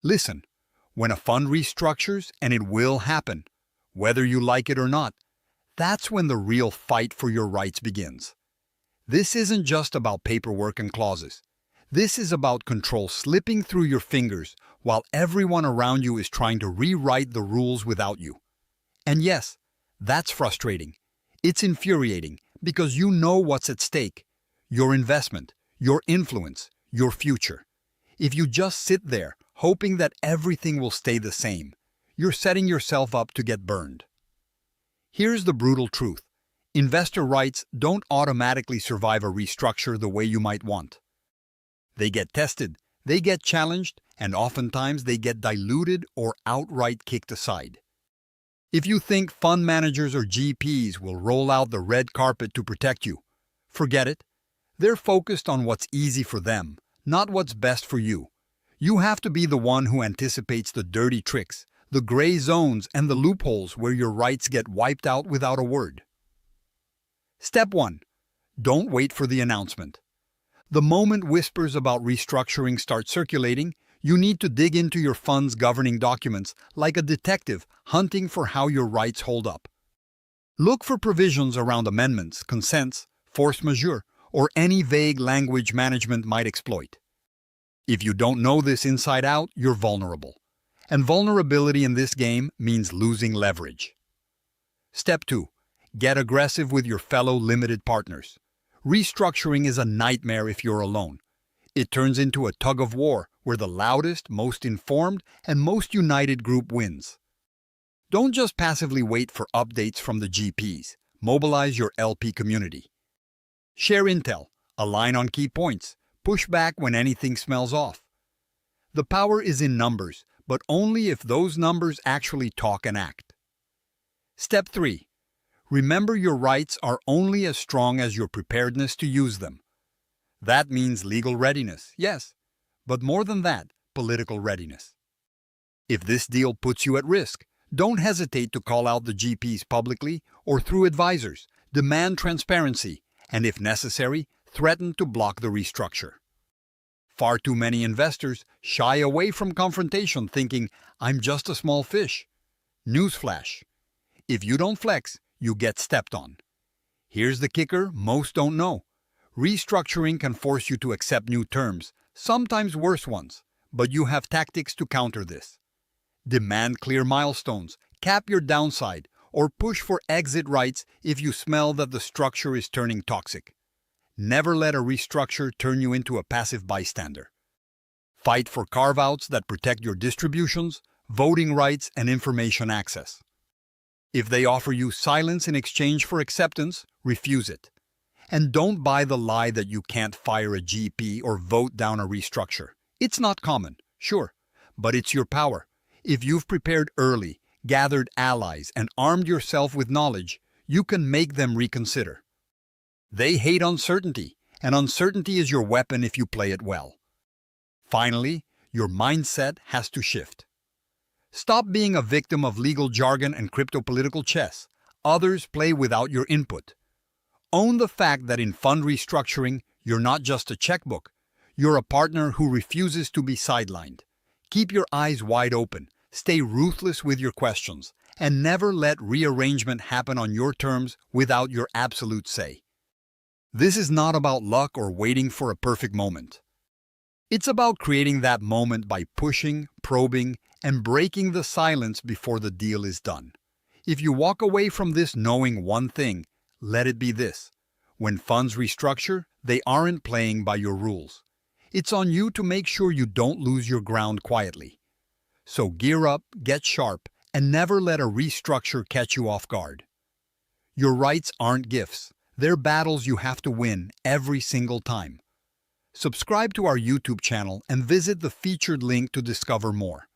Listen, when a fund restructures, and it will happen, whether you like it or not, that's when the real fight for your rights begins. This isn't just about paperwork and clauses. This is about control slipping through your fingers while everyone around you is trying to rewrite the rules without you. And yes, that's frustrating. It's infuriating because you know what's at stake: your investment, your influence, your future. If you just sit there hoping that everything will stay the same, you're setting yourself up to get burned. Here's the brutal truth. Investor rights don't automatically survive a restructure the way you might want. They get tested, they get challenged, and oftentimes they get diluted or outright kicked aside. If you think fund managers or GPs will roll out the red carpet to protect you, forget it. They're focused on what's easy for them, not what's best for you. You have to be the one who anticipates the dirty tricks, the gray zones, and the loopholes where your rights get wiped out without a word. Step 1. Don't wait for the announcement. The moment whispers about restructuring start circulating, you need to dig into your fund's governing documents like a detective hunting for how your rights hold up. Look for provisions around amendments, consents, force majeure, or any vague language management might exploit. If you don't know this inside out, you're vulnerable. And vulnerability in this game means losing leverage. Step 2. Get aggressive with your fellow limited partners. Restructuring is a nightmare if you're alone. It turns into a tug of war where the loudest, most informed, and most united group wins. Don't just passively wait for updates from the GPs. Mobilize your LP community. Share intel, align on key points, push back when anything smells off. The power is in numbers, but only if those numbers actually talk and act. Step 3. Remember your rights are only as strong as your preparedness to use them. That means legal readiness, yes, but more than that, political readiness. If this deal puts you at risk, don't hesitate to call out the GPs publicly or through advisors. Demand transparency, and if necessary, threaten to block the restructure. Far too many investors shy away from confrontation thinking, "I'm just a small fish." Newsflash. If you don't flex, you get stepped on. Here's the kicker most don't know. Restructuring can force you to accept new terms, sometimes worse ones, but you have tactics to counter this. Demand clear milestones, cap your downside, or push for exit rights if you smell that the structure is turning toxic. Never let a restructure turn you into a passive bystander. Fight for carve-outs that protect your distributions, voting rights, and information access. If they offer you silence in exchange for acceptance, refuse it. And don't buy the lie that you can't fire a GP or vote down a restructure. It's not common, sure, but it's your power. If you've prepared early, gathered allies, and armed yourself with knowledge, you can make them reconsider. They hate uncertainty, and uncertainty is your weapon if you play it well. Finally, your mindset has to shift. Stop being a victim of legal jargon and crypto-political chess. Others play without your input. Own the fact that in fund restructuring, you're not just a checkbook. You're a partner who refuses to be sidelined. Keep your eyes wide open. Stay ruthless with your questions, and never let rearrangement happen on your terms without your absolute say. This is not about luck or waiting for a perfect moment. It's about creating that moment by pushing, probing, and breaking the silence before the deal is done. If you walk away from this knowing one thing, let it be this. When funds restructure, they aren't playing by your rules. It's on you to make sure you don't lose your ground quietly. So gear up, get sharp, and never let a restructure catch you off guard. Your rights aren't gifts. They're battles you have to win every single time. Subscribe to our YouTube channel and visit the featured link to discover more.